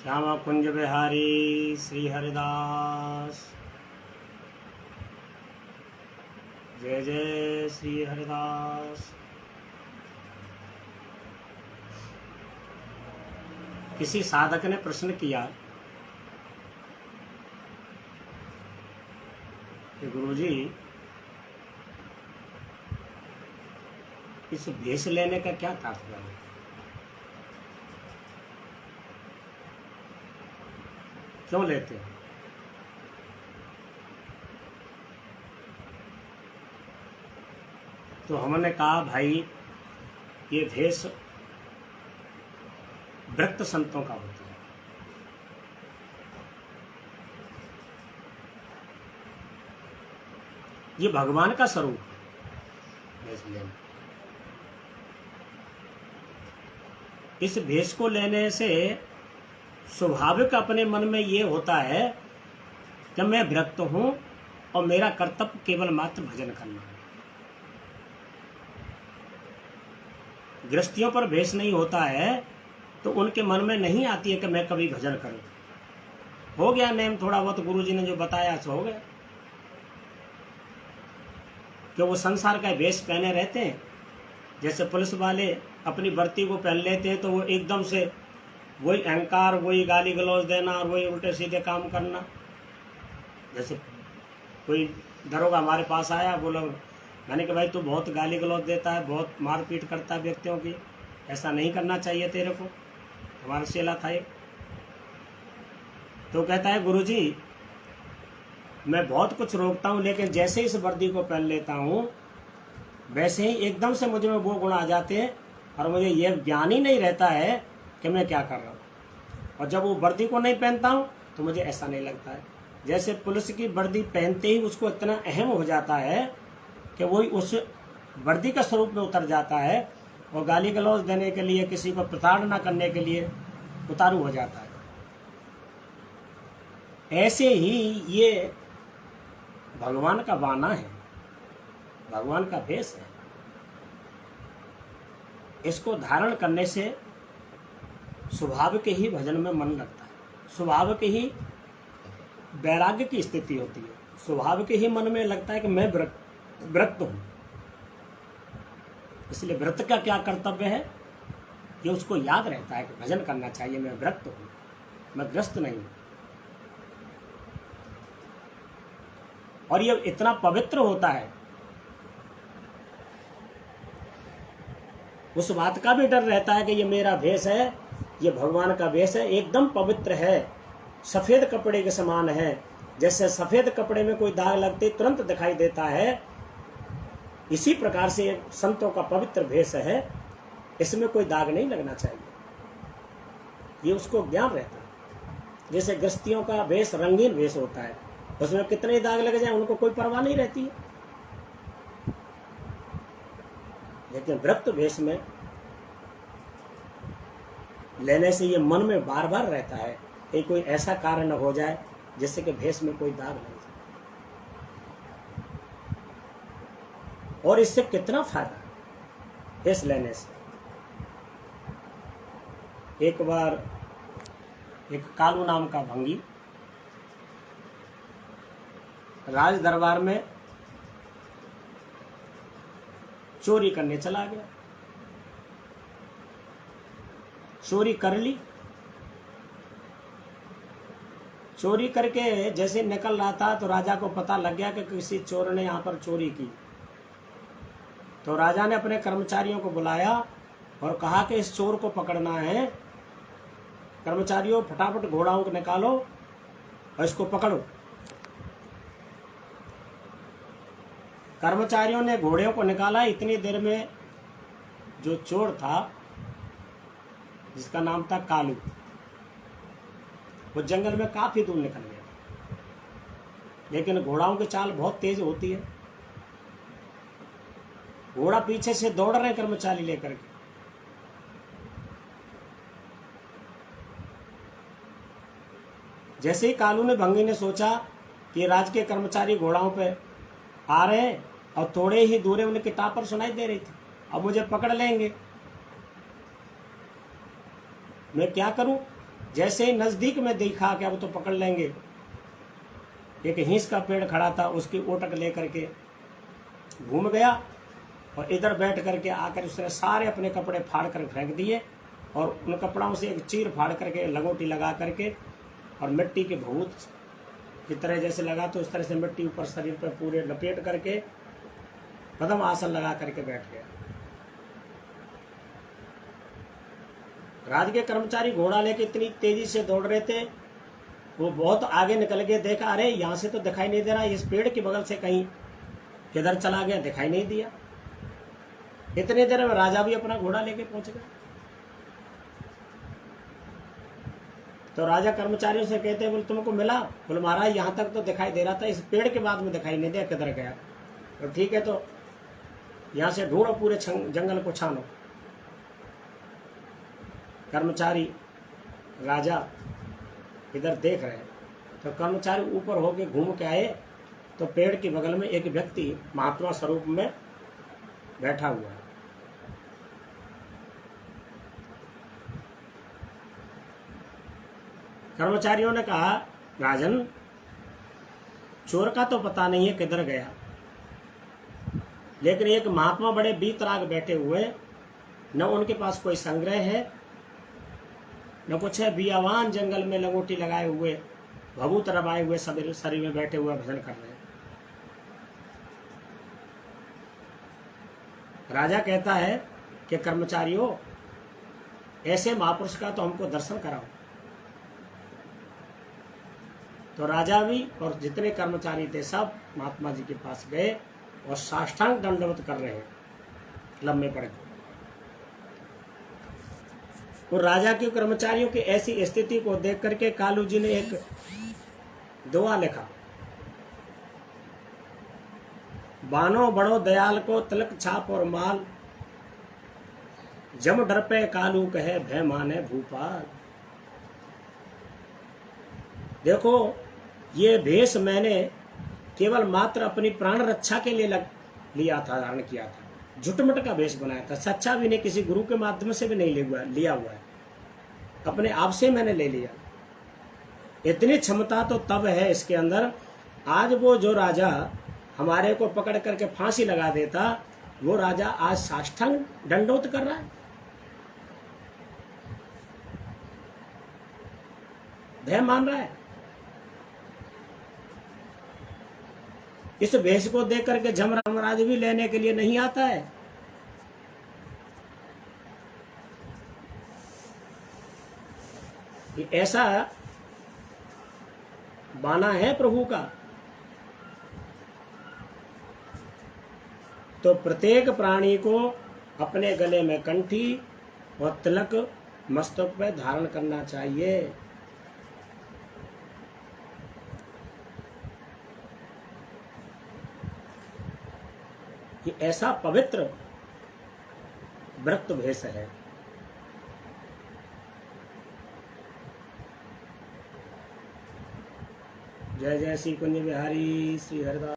श्यामा कुंज बिहारी श्री हरिदास। जय जय श्री हरिदास। किसी साधक ने प्रश्न किया कि गुरुजी, इस भेष लेने का क्या तात्पर्य है? क्यों लेते हैं? तो हमने कहा, भाई ये भेष व्रत संतों का होता है। ये भगवान का स्वरूप है। इस भेष को लेने से स्वाभाविक अपने मन में ये होता है कि मैं विरक्त हूं और मेरा कर्तव्य केवल मात्र भजन करना है। गृहस्थियों पर भेष नहीं होता है तो उनके मन में नहीं आती है कि मैं कभी भजन करूं। हो गया नेम, थोड़ा बहुत गुरुजी ने जो बताया सो हो गया, कि वो संसार का भेष पहने रहते हैं। जैसे पुलिस वाले अपनी वर्दी को पहन लेते हैं तो वो एकदम से वही अहंकार, वही गाली गलौज देना और वही उल्टे सीधे काम करना। जैसे कोई दरोगा हमारे पास आया, बोला, मैंने कहा भाई तू बहुत गाली गलौज देता है, बहुत मारपीट करता है व्यक्तियों की, ऐसा नहीं करना चाहिए तेरे को। हमारा चेला था एक, तो कहता है गुरुजी मैं बहुत कुछ रोकता हूँ, लेकिन जैसे इस वर्दी को पहन लेता हूँ वैसे ही एकदम से मुझ में वो गुण आ जाते हैं और मुझे ये ज्ञान ही नहीं रहता है कि मैं क्या कर रहा हूँ। और जब वो वर्दी को नहीं पहनता हूँ तो मुझे ऐसा नहीं लगता है। जैसे पुलिस की वर्दी पहनते ही उसको इतना अहम हो जाता है कि वही उस वर्दी का स्वरूप में उतर जाता है और गाली गलौज देने के लिए, किसी को प्रताड़ना करने के लिए उतारू हो जाता है। ऐसे ही ये भगवान का वाना है, भगवान का भेष है। इसको धारण करने से स्वभाव के ही भजन में मन लगता है, स्वभाव के ही वैराग्य की स्थिति होती है, स्वभाव के ही मन में लगता है कि मैं व्रत हूं। इसलिए व्रत का क्या कर्तव्य है, ये उसको याद रहता है कि भजन करना चाहिए, मैं व्रत हूं, मैं ग्रस्त नहीं हूं। और ये इतना पवित्र होता है, उस बात का भी डर रहता है कि ये मेरा भेष है, ये भगवान का भेष है, एकदम पवित्र है, सफेद कपड़े के समान है। जैसे सफेद कपड़े में कोई दाग लगते तुरंत दिखाई देता है, इसी प्रकार से संतों का पवित्र भेष है, इसमें कोई दाग नहीं लगना चाहिए। ये उसको ज्ञान रहता है। जैसे गृहस्थियों का भेष रंगीन भेष होता है, उसमें कितने दाग लग जाए उनको कोई परवाह नहीं रहती है। लेकिन व्रत भेष में लेने से ये मन में बार बार रहता है कि कोई ऐसा कारण न हो जाए जिससे कि भेष में कोई दाग लग जाए। और इससे कितना फायदा है भेष लेने से। एक बार एक कालू नाम का भंगी राज दरबार में चोरी करने चला गया। चोरी कर ली। चोरी करके जैसे निकल रहा था तो राजा को पता लग गया कि किसी चोर ने यहाँ पर चोरी की। तो राजा ने अपने कर्मचारियों को बुलाया और कहा कि इस चोर को पकड़ना है। कर्मचारियों फटाफट घोड़ाओं को निकालो और इसको पकड़ो। कर्मचारियों ने घोड़ों को निकाला। इतनी देर में जो चोर था, जिसका नाम था कालू, वो जंगल में काफी दूर निकल गया। लेकिन घोड़ाओं की चाल बहुत तेज होती है। घोड़ा पीछे से दौड़ रहे कर्मचारी लेकर के। जैसे ही कालू ने भंगी ने सोचा कि राज के कर्मचारी घोड़ाओं पे आ रहे हैं और थोड़े ही दूर उनकी टापर सुनाई दे रही थी, अब मुझे पकड़ लेंगे, मैं क्या करूं। जैसे ही नजदीक में देखा कि अब तो पकड़ लेंगे, एक हिंस का पेड़ खड़ा था, उसकी ओटक लेकर के घूम गया और इधर बैठ करके आकर उसने सारे अपने कपड़े फाड़ कर फेंक दिए और उन कपड़ों से एक चीर फाड़ करके लंगोटी लगा करके और मिट्टी के भूत की तरह जैसे लगा तो उस तरह से मिट्टी ऊपर शरीर पर पूरे लपेट करके पद्म आसन लगा करके बैठ गया। राज के कर्मचारी घोड़ा लेके इतनी तेजी से दौड़ रहे थे, वो बहुत आगे निकल गए, देखा अरे यहाँ से तो दिखाई नहीं दे रहा, इस पेड़ के बगल से कहीं किधर चला गया, दिखाई नहीं दिया। इतने देर में राजा भी अपना घोड़ा लेके पहुंच गया। तो राजा कर्मचारियों से कहते हैं, बोले तुमको मिला? बोले महाराज यहाँ तक तो दिखाई दे रहा था, इस पेड़ के बाद में दिखाई नहीं दिया, किधर गया? तो ठीक है, तो यहाँ से ढूंढो, पूरे जंगल को छानो। कर्मचारी राजा इधर देख रहे हैं, तो कर्मचारी ऊपर होके घूम के आए तो पेड़ के बगल में एक व्यक्ति महात्मा स्वरूप में बैठा हुआ है। कर्मचारियों ने कहा, राजन चोर का तो पता नहीं है किधर गया, लेकिन एक महात्मा बड़े बीतराग बैठे हुए, न उनके पास कोई संग्रह है न कुछ है, बियावान जंगल में लंगोटी लगाए हुए, भभूत रमाए हुए शरीर में बैठे हुए भजन कर रहे हैं। राजा कहता है कि कर्मचारियों, ऐसे महापुरुष का तो हमको दर्शन कराओ। तो राजा भी और जितने कर्मचारी थे सब महात्मा जी के पास गए और साष्टांग दंडवत कर रहे हैं, लम्बे पड़ गए। और राजा के कर्मचारियों की ऐसी स्थिति को देख करके कालू जी ने एक दुआ लिखा, बानो बड़ो दयाल को तिलक छाप और माल, जम डर पे कालू कहे भय माने भूपाल। देखो, ये भेष मैंने केवल मात्र अपनी प्राण रक्षा के लिए लिया था, धारण किया था, झुटमुट का भेष बनाया था, सच्चा भी नहीं, किसी गुरु के माध्यम से भी नहीं लिया हुआ है, अपने आप से मैंने ले लिया। इतनी क्षमता तो तब है इसके अंदर। आज वो जो राजा हमारे को पकड़ करके फांसी लगा देता, वो राजा आज साष्टांग दंडवत कर रहा है, भय मान रहा है। इस भेष को देख करके जमराज भी लेने के लिए नहीं आता है। ये ऐसा बाना है प्रभु का। तो प्रत्येक प्राणी को अपने गले में कंठी और तिलक मस्तक पे धारण करना चाहिए। ये ऐसा पवित्र व्रत भेष है। जय जय श्री कुंज बिहारी श्री हरिदास।